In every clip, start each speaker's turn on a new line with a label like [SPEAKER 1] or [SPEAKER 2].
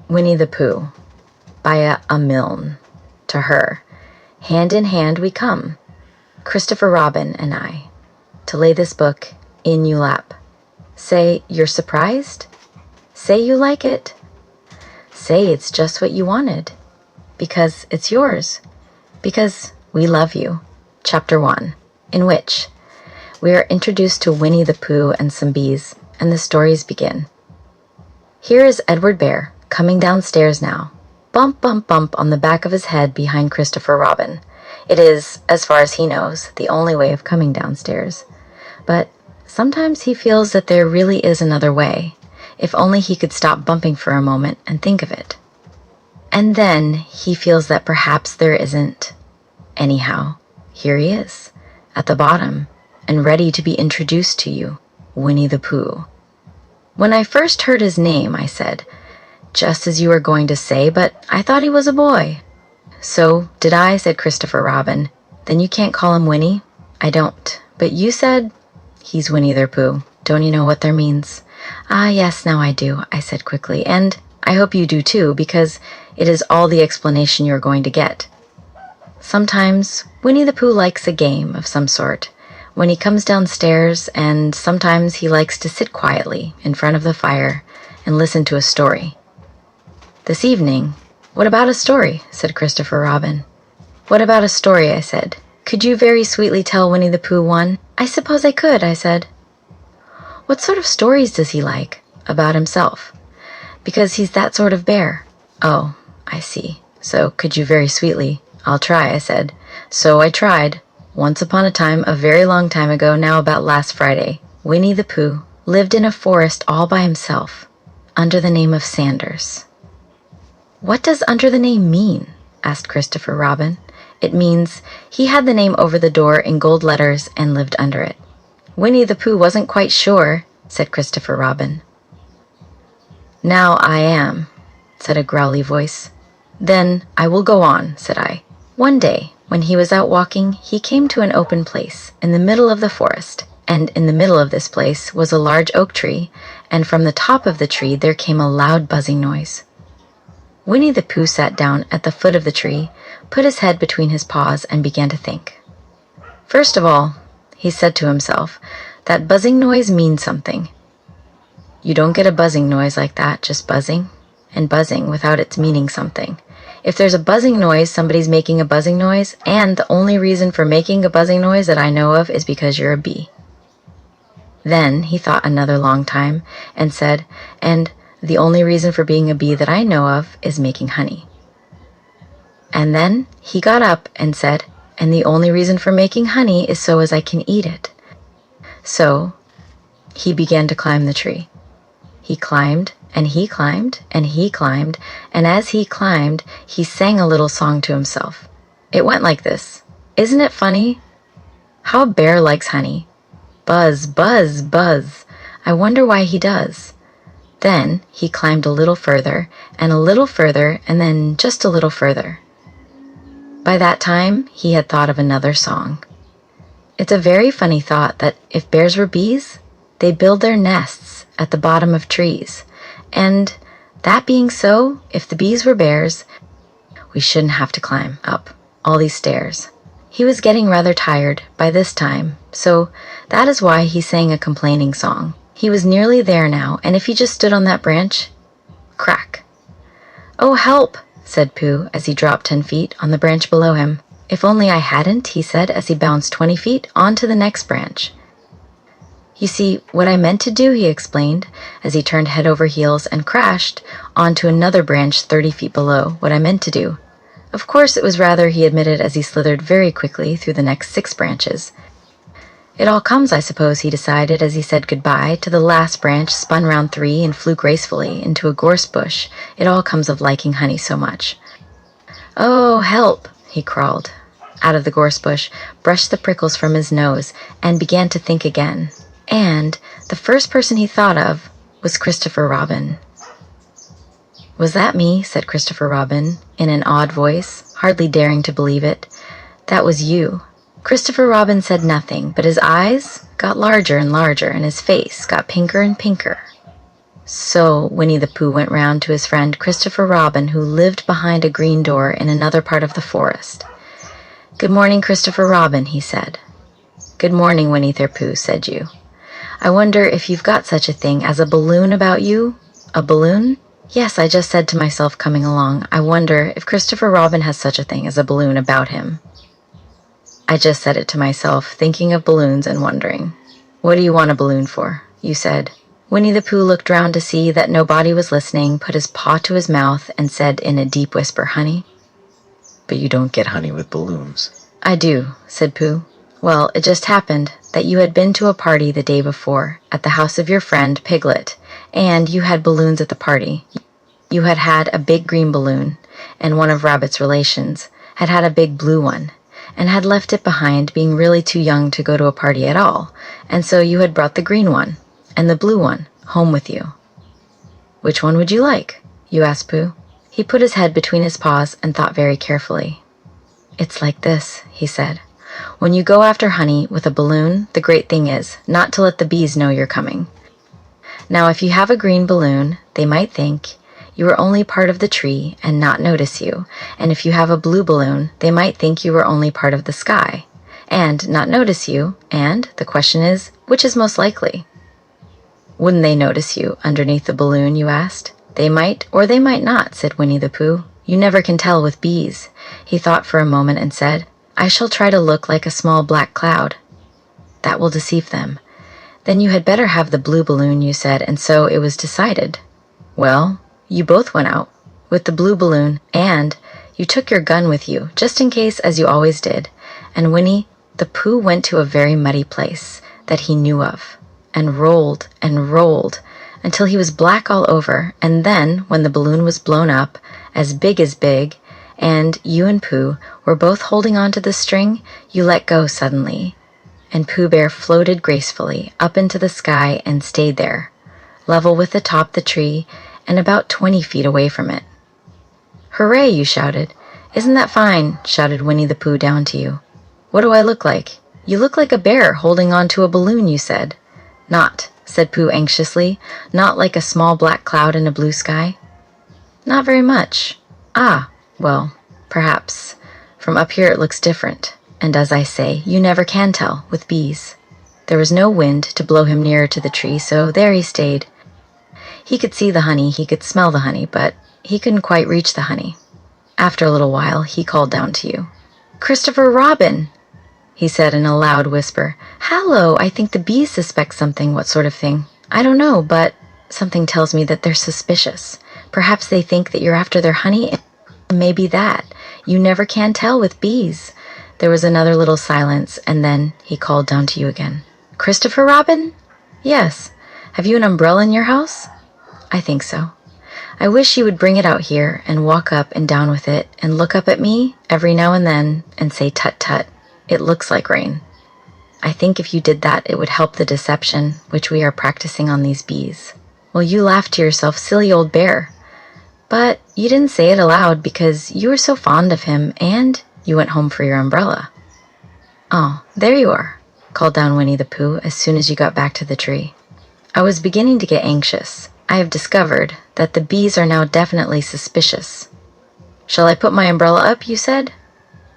[SPEAKER 1] Winnie-the-Pooh by a Milne. To her, hand in hand we come, Christopher Robin and I, to lay this book in you lap. Say you're surprised. Say you like it. Say it's just what you wanted. Because it's yours. Because we love you. Chapter 1, in which we are introduced to Winnie-the-Pooh and some bees, and the stories begin. Here is Edward Bear, coming downstairs now. Bump, bump, bump on the back of his head behind Christopher Robin. It is, as far as he knows, the only way of coming downstairs. But sometimes he feels that there really is another way, if only he could stop bumping for a moment and think of it. And then he feels that perhaps there isn't. Anyhow, here he is, at the bottom, and ready to be introduced to you, Winnie-the-Pooh. When I first heard his name, I said, just as you were going to say, but I thought he was a boy. So did I, said Christopher Robin. Then you can't call him Winnie? I don't. But you said, he's Winnie-the-Pooh. Don't you know what that means? Ah, yes, now I do, I said quickly. And I hope you do too, because it is all the explanation you're going to get. Sometimes Winnie-the-Pooh likes a game of some sort when he comes downstairs, and sometimes he likes to sit quietly in front of the fire and listen to a story. This evening, what about a story? Said Christopher Robin. What about a story? I said. Could you very sweetly tell Winnie-the-Pooh one? I suppose I could, I said. What sort of stories does he like? About himself. Because he's that sort of bear. Oh, I see. So could you very sweetly? I'll try, I said. So I tried. Once upon a time, a very long time ago, now about last Friday, Winnie-the-Pooh lived in a forest all by himself, under the name of Sanders. What does under the name mean? Asked Christopher Robin. It means he had the name over the door in gold letters and lived under it. Winnie-the-Pooh wasn't quite sure, said Christopher Robin. Now I am, said a growly voice. Then I will go on, said I. One day, when he was out walking, he came to an open place in the middle of the forest, and in the middle of this place was a large oak tree, and from the top of the tree there came a loud buzzing noise. Winnie-the-Pooh sat down at the foot of the tree, put his head between his paws, and began to think. First of all, he said to himself, that buzzing noise means something. You don't get a buzzing noise like that, just buzzing and buzzing without its meaning something. If there's a buzzing noise, somebody's making a buzzing noise, and the only reason for making a buzzing noise that I know of is because you're a bee. Then he thought another long time and said, and the only reason for being a bee that I know of is making honey. And then he got up and said, and the only reason for making honey is so as I can eat it. So he began to climb the tree. He climbed, and he climbed, and he climbed, and as he climbed, he sang a little song to himself. It went like this. Isn't it funny? How a bear likes honey. Buzz, buzz, buzz. I wonder why he does. Then he climbed a little further, and then just a little further. By that time, he had thought of another song. It's a very funny thought that if bears were bees, they build their nests at the bottom of trees. And that being so, if the bees were bears, we shouldn't have to climb up all these stairs. He was getting rather tired by this time, so that is why he sang a complaining song. He was nearly there now, and if he just stood on that branch, crack. Oh, help, said Pooh as he dropped 10 feet on the branch below him. If only I hadn't, he said as he bounced 20 feet on to the next branch. You see, what I meant to do, he explained, as he turned head over heels and crashed onto another branch 30 feet below, what I meant to do. Of course, it was rather, he admitted as he slithered very quickly through the next 6 branches. It all comes, I suppose, he decided as he said goodbye to the last branch, spun round 3 and flew gracefully into a gorse bush. It all comes of liking honey so much. Oh, help, he crawled out of the gorse bush, brushed the prickles from his nose, and began to think again. And the first person he thought of was Christopher Robin. Was that me? Said Christopher Robin in an odd voice, hardly daring to believe it. That was you. Christopher Robin said nothing, but his eyes got larger and larger, and his face got pinker and pinker. So Winnie-the-Pooh went round to his friend Christopher Robin, who lived behind a green door in another part of the forest. "Good morning, Christopher Robin," he said. "Good morning, Winnie-the-Pooh," said you. "I wonder if you've got such a thing as a balloon about you?" "A balloon?" "Yes, I just said to myself coming along, I wonder if Christopher Robin has such a thing as a balloon about him." I just said it to myself, thinking of balloons and wondering. "What do you want a balloon for?" you said. Winnie-the-Pooh looked round to see that nobody was listening, put his paw to his mouth, and said in a deep whisper, "Honey?"
[SPEAKER 2] "But you don't get honey with balloons."
[SPEAKER 1] "I do," said Pooh. "Well, it just happened that you had been to a party the day before at the house of your friend Piglet, and you had balloons at the party. You had had a big green balloon, and one of Rabbit's relations had had a big blue one, and had left it behind, being really too young to go to a party at all, and so you had brought the green one and the blue one home with you." "Which one would you like?" you asked Pooh. He put his head between his paws and thought very carefully. "It's like this," he said. "When you go after honey with a balloon, the great thing is not to let the bees know you're coming. Now, if you have a green balloon, they might think you were only part of the tree and not notice you, and if you have a blue balloon, they might think you were only part of the sky and not notice you, and the question is, which is most likely?" "Wouldn't they notice you underneath the balloon?" you asked. "They might or they might not," said Winnie-the-Pooh. "You never can tell with bees." He thought for a moment and said, "I shall try to look like a small black cloud. That will deceive them." "Then you had better have the blue balloon," you said, and so it was decided. Well, you both went out with the blue balloon, and you took your gun with you, just in case, as you always did, and Winnie-the-Pooh went to a very muddy place that he knew of, and rolled until he was black all over, and then, when the balloon was blown up, as big, and you and Pooh were both holding on to the string, you let go suddenly, and Pooh Bear floated gracefully up into the sky and stayed there, level with the top of the tree and about 20 feet away from it. "Hooray!" you shouted. "Isn't that fine?" shouted Winnie-the-Pooh down to you. "What do I look like?" "You look like a bear holding on to a balloon," you said. "Not," said Pooh anxiously, "not like a small black cloud in a blue sky?" "Not very much." "Ah, well, perhaps. From up here it looks different, and as I say, you never can tell with bees." There was no wind to blow him nearer to the tree, so there he stayed. He could see the honey, he could smell the honey, but he couldn't quite reach the honey. After a little while, he called down to you. "Christopher Robin," he said in a loud whisper. "Hallo, I think the bees suspect something." "What sort of thing?" "I don't know, but something tells me that they're suspicious. Perhaps they think that you're after their honey, and maybe that. You never can tell with bees." There was another little silence, and then he called down to you again. "Christopher Robin?" "Yes. Have you an umbrella in your house?" "I think so. I wish you would bring it out here and walk up and down with it and look up at me every now and then and say, 'Tut, tut, it looks like rain.' I think if you did that, it would help the deception which we are practicing on these bees." Well, you laughed to yourself, "Silly old bear." But you didn't say it aloud because you were so fond of him, and you went home for your umbrella. "Oh, there you are," called down Winnie-the-Pooh as soon as you got back to the tree. "I was beginning to get anxious. I have discovered that the bees are now definitely suspicious." "Shall I put my umbrella up?" you said.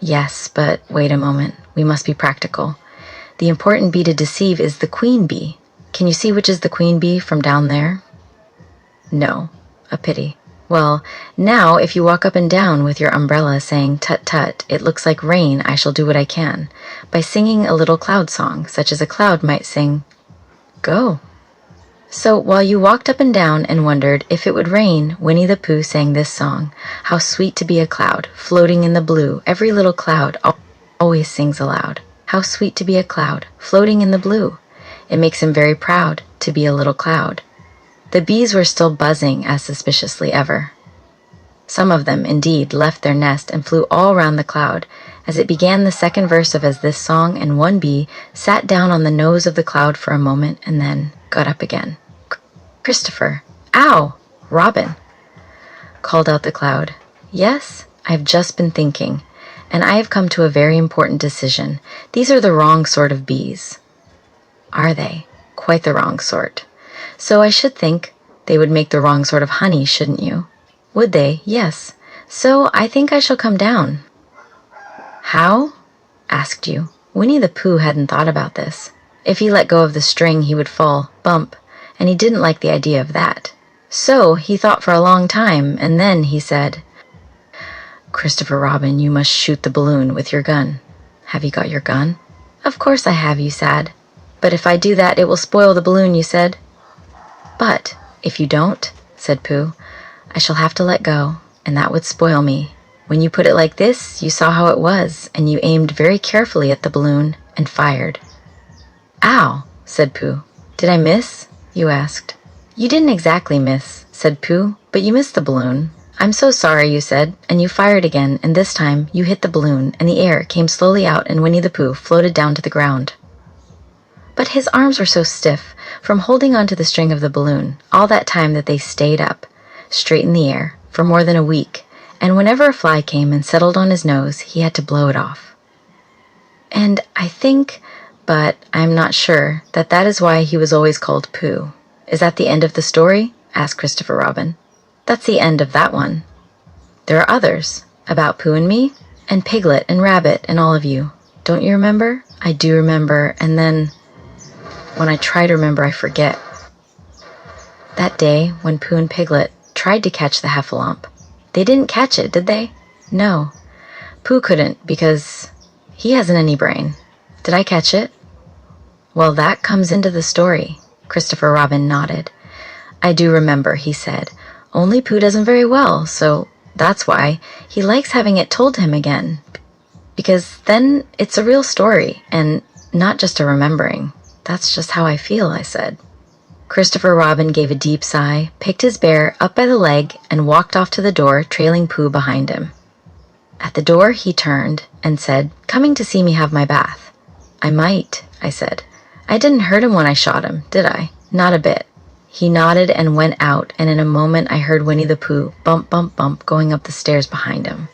[SPEAKER 1] "Yes, but wait a moment. We must be practical. The important bee to deceive is the queen bee. Can you see which is the queen bee from down there?" "No. A pity." "Well, now if you walk up and down with your umbrella saying, 'Tut, tut, it looks like rain, I shall do what I can,' by singing a little cloud song, such as a cloud might sing, go." So while you walked up and down and wondered if it would rain, Winnie-the-Pooh sang this song, "How sweet to be a cloud, floating in the blue. Every little cloud always sings aloud. How sweet to be a cloud, floating in the blue. It makes him very proud to be a little cloud." The bees were still buzzing as suspiciously ever. Some of them, indeed, left their nest and flew all round the cloud as it began the second verse of as this song, and one bee sat down on the nose of the cloud for a moment and then got up again. "Christopher, ow, Robin," called out the cloud. "Yes, I've just been thinking, and I have come to a very important decision. These are the wrong sort of bees." "Are they?" "Quite the wrong sort. So I should think They would make the wrong sort of honey, shouldn't you? Would they? Yes. So I think I shall come down. How? Asked you. Winnie-the-Pooh hadn't thought about this. If he let go of the string, he would fall, bump, and he didn't like the idea of that. So he thought for a long time, and then he said, Christopher Robin, you must shoot the balloon with your gun. Have you got your gun? Of course I have, you said. But if I do that, it will spoil the balloon, you said. But if you don't, said Pooh, I shall have to let go, and that would spoil me. When you put it like this, you saw how it was, and you aimed very carefully at the balloon and fired. Ow, said Pooh. Did I miss? You asked. You didn't exactly miss, said Pooh, but you missed the balloon. I'm so sorry, you said, and you fired again, and this time you hit the balloon, and the air came slowly out, and Winnie-the-Pooh floated down to the ground. But his arms were so stiff from holding onto the string of the balloon all that time that they stayed up, straight in the air, for more than a week, and whenever a fly came and settled on his nose, he had to blow it off. And I think, but I'm not sure, that is why he was always called Pooh. Is that the end of the story? Asked Christopher Robin. That's the end of that one. There are others, about Pooh and me, and Piglet and Rabbit and all of you. Don't you remember? I do remember, and then when I try to remember, I forget. That day, when Pooh and Piglet tried to catch the heffalump, they didn't catch it, did they? No. Pooh couldn't because he hasn't any brain. Did I catch it? Well, that comes into the story. Christopher Robin nodded. I do remember, he said. Only Pooh doesn't very well, so that's why he likes having it told to him again. Because then it's a real story, and not just a remembering. That's just how I feel, I said. Christopher Robin gave a deep sigh, picked his bear up by the leg, and walked off to the door, trailing Pooh behind him. At the door, he turned and said, Coming to see me have my bath. I might, I said. I didn't hurt him when I shot him, did I? Not a bit. He nodded and went out, and in a moment I heard Winnie-the-Pooh bump, bump, bump going up the stairs behind him.